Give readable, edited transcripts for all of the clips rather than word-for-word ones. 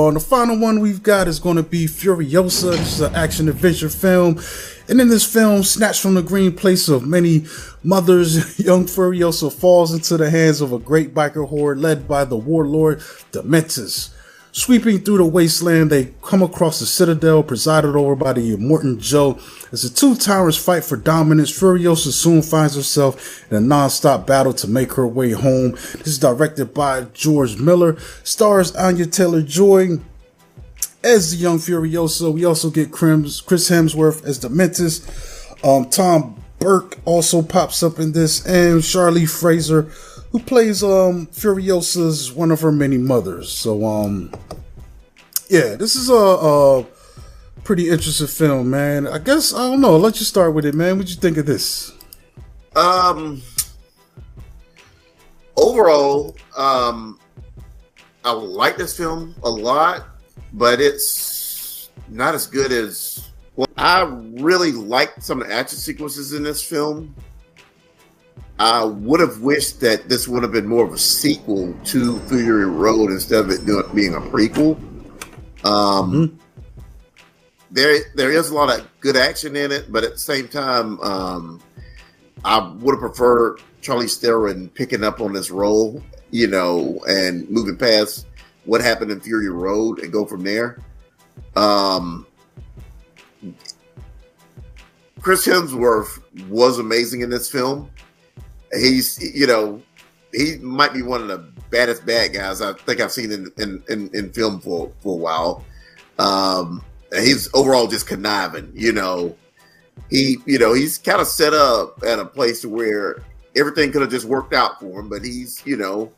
And the final one we've got is going to be Furiosa. This is an action-adventure film. And in this film, snatched from the green place of many mothers, young Furiosa falls into the hands of a great biker horde led by the warlord Dementus. Sweeping through the Wasteland, they come across the Citadel, presided over by the Immortan Joe. As the two tyrants fight for dominance, Furiosa soon finds herself in a nonstop battle to make her way home. This is directed by George Miller, stars Anya Taylor-Joy as the young Furiosa. We also get Chris Hemsworth as Dementus. Tom Burke also pops up in this, and Charlie Fraser, who plays Furiosa's one of her many mothers. So yeah, this is a pretty interesting film, man. I guess I don't know. I'll let you start with it, man. What'd you think of this? Overall, I like this film a lot, but it's not as good as. Well, I really liked some of the action sequences in this film. I would have wished that this would have been more of a sequel to Fury Road instead of it being a prequel. There is a lot of good action in it, but at the same time, I would have preferred Charlie Theron picking up on this role, you know, and moving past what happened in Fury Road and go from there. Chris Hemsworth was amazing in this film. He's, you know, he might be one of the baddest bad guys I think I've seen in film for a while. He's overall just conniving, you know. He's kind of set up at a place where everything could have just worked out for him, but he's, you know,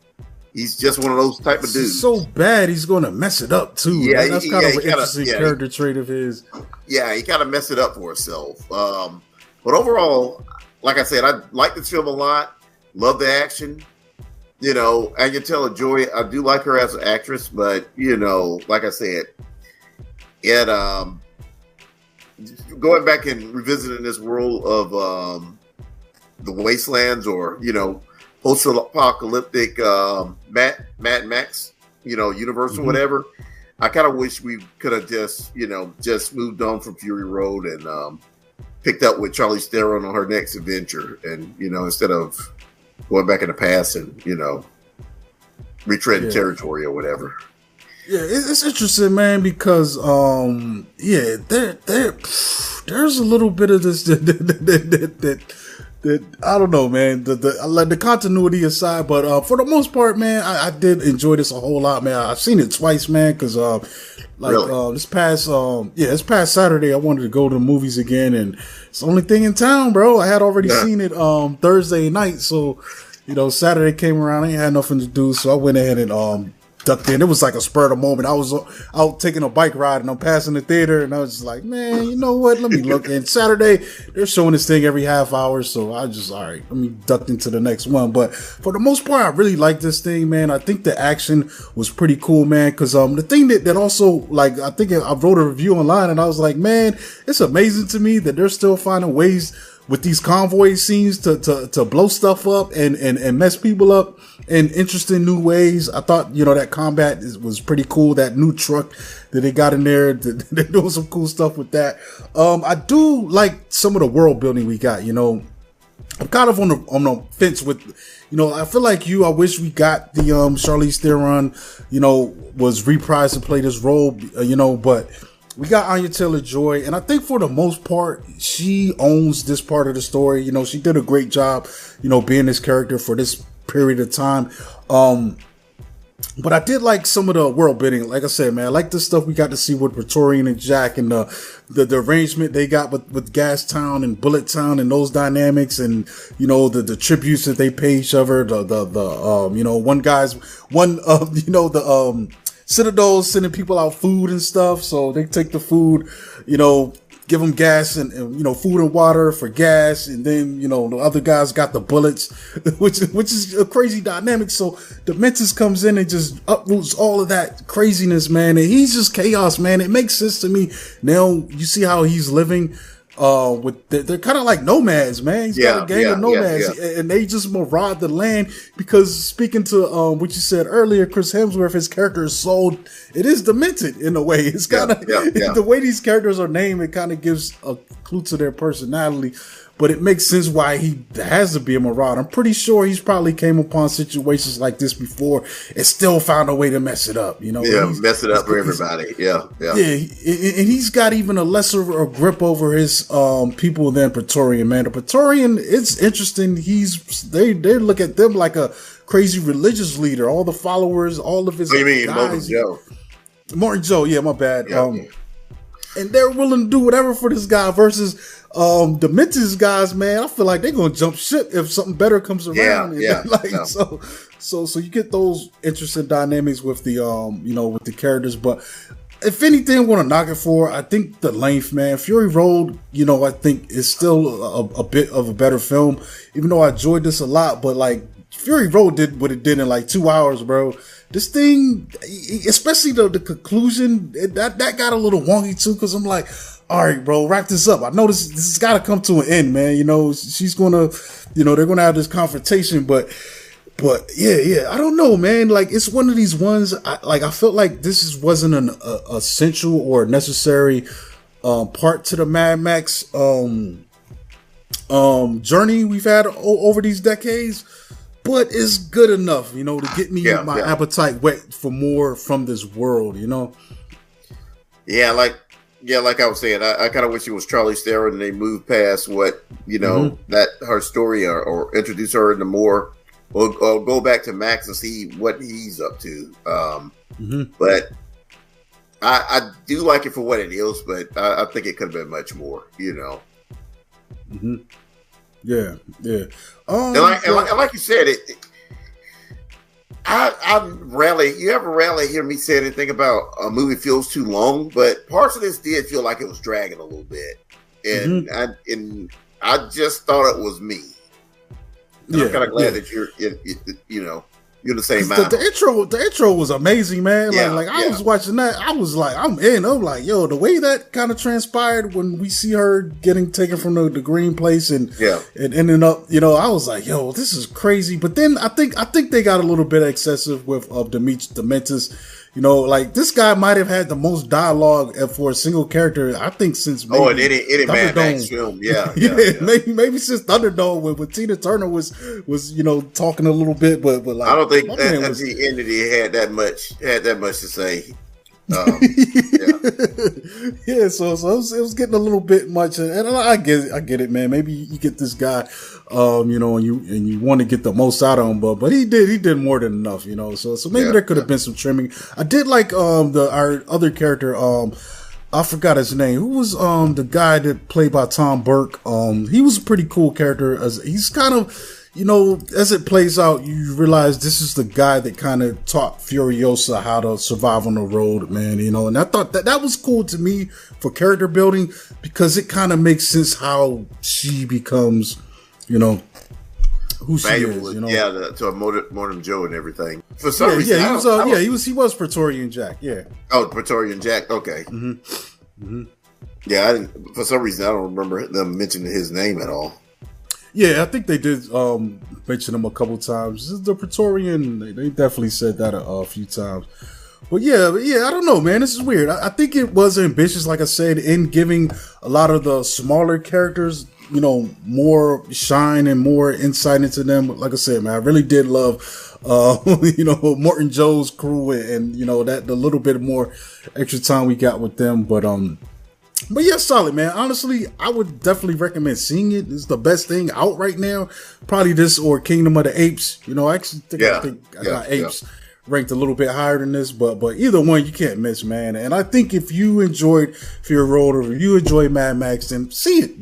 he's just one of those type of dudes. So bad, he's going to mess it up too. Yeah, right? That's kind of an interesting character trait of his. Yeah, he kind of messed it up for himself. But overall, like I said, I like this film a lot. Love the action. You know, Anya Taylor-Joy, I do like her as an actress, but, you know, like I said, it going back and revisiting this world of the Wastelands, or, you know, post-apocalyptic Mad Max, you know, universe or whatever. I kind of wish we could have just moved on from Fury Road and picked up with Charlize Theron on her next adventure, and, you know, instead of going back in the past and, you know, retreading territory or whatever. Yeah, it's interesting, man, because there's a little bit of this that I don't know, man. The continuity aside, but for the most part, man, I did enjoy this a whole lot, man. I've seen it twice, man, because this past Saturday, I wanted to go to the movies again, and it's the only thing in town, bro. I had already seen it Thursday night, so, you know, Saturday came around, I ain't had nothing to do, so I went ahead and ducked in. It was like a spur of the moment. I was out taking a bike ride and I'm passing the theater, and I was just like, man, you know what? Let me look. And Saturday, they're showing this thing every half hour, so I just, all right, let me duck into the next one. But for the most part, I really like this thing, man. I think the action was pretty cool, man, because the thing that also, like, I think I wrote a review online, and I was like, man, it's amazing to me that they're still finding ways with these convoy scenes to blow stuff up and mess people up in interesting new ways. I thought, you know, that combat was pretty cool. That new truck that they got in there, they're doing some cool stuff with that. I do like some of the world building we got, you know. I'm kind of on the fence with, you know, I feel like I wish we got the Charlize Theron, you know, was reprised to play this role, you know, but we got Anya Taylor-Joy, and I think for the most part, she owns this part of the story. You know, she did a great job, you know, being this character for this period of time. But I did like some of the world building. Like I said, man, I like the stuff we got to see with Praetorian and Jack, and the arrangement they got with Gas Town and Bullet Town and those dynamics, and, you know, the tributes that they pay each other. You know, Citadel sending people out food and stuff, so they take the food, you know, give them gas and you know, food and water for gas, and then, you know, the other guys got the bullets, which is a crazy dynamic. So Dementus comes in and just uproots all of that craziness, man, and he's just chaos, man. It makes sense to me now. You see how he's living. they're kind of like nomads, man. He's got a gang of nomads, and they just maraud the land because speaking to what you said earlier, Chris Hemsworth, his character is it is demented in a way. It's kind of the way these characters are named. It kind of gives a clue to their personality. But it makes sense why he has to be a marauder. I'm pretty sure he's probably came upon situations like this before and still found a way to mess it up. You know, mess it up for everybody. Yeah. And he's got even a lesser grip over his people than Praetorian. Man, the Praetorian, it's interesting. They look at them like a crazy religious leader. All the followers, all of his. What do you mean, Immortan Joe? Immortan Joe, yeah, my bad. And they're willing to do whatever for this guy versus. Dementus guys, man, I feel like they're gonna jump ship if something better comes around. So you get those interesting dynamics with the with the characters. But if anything, I want to knock it for, I think the length, man. Fury Road, I think is still a bit of a better film, even though I enjoyed this a lot. But like Fury Road did what it did in like 2 hours, bro. This thing, especially the conclusion, that got a little wonky too, because I'm like, all right, bro, wrap this up. I know this has got to come to an end, man. She's gonna, they're gonna have this confrontation, but yeah, I don't know, man. Like, it's one of these ones. I felt like this wasn't an essential or necessary part to the Mad Max journey we've had over these decades. But it's good enough, to get me my appetite wet for more from this world, Yeah, like I was saying, I kind of wish it was Charlize Theron and they moved past what, that her story or introduce her into more, or go back to Max and see what he's up to. But I do like it for what it is, but I think it could have been much more, Yeah. And like you said, you ever rarely hear me say anything about a movie feels too long, but parts of this did feel like it was dragging a little bit, and I just thought it was me. And I'm kind of glad that you're in the same mind. The intro was amazing, man. I was watching that, I was like, I'm in. I'm like, yo, the way that kind of transpired when we see her getting taken from the green place and ending up, I was like, yo, this is crazy. But then I think they got a little bit excessive with Dementus. This guy might have had the most dialogue for a single character, I think, since maybe any Mad Max film. Yeah. Maybe since Thunderdome when Tina Turner was talking a little bit, but like, I don't think at the end he had that much to say. So it was getting a little bit much, and I get it, man. Maybe you get this guy, and you want to get the most out of him, but he did more than enough, So maybe there could have been some trimming. I did like our other character, I forgot his name. Who was the guy that played by Tom Burke? He was a pretty cool character. As he's kind of. As it plays out, you realize this is the guy that kind of taught Furiosa how to survive on the road, man, and I thought that was cool to me for character building because it kind of makes sense how she becomes, who she is, to Immortan Joe and everything. For some reason, he was Praetorian Jack, yeah. Oh, Praetorian Jack, okay. Yeah, for some reason, I don't remember them mentioning his name at all. Yeah, I think they did mention him a couple times. The Praetorian, they definitely said that a few times. But yeah, I don't know, man. This is weird. I think it was ambitious, like I said, in giving a lot of the smaller characters, more shine and more insight into them. Like I said, man, I really did love, Immortan Joe's crew and that the little bit more extra time we got with them. But yeah, solid, man. Honestly, I would definitely recommend seeing it. It's the best thing out right now. Probably this or Kingdom of the Apes. I actually think I got Apes ranked a little bit higher than this, but either one you can't miss, man. And I think if you enjoyed Fury Road or you enjoy Mad Max, then see it,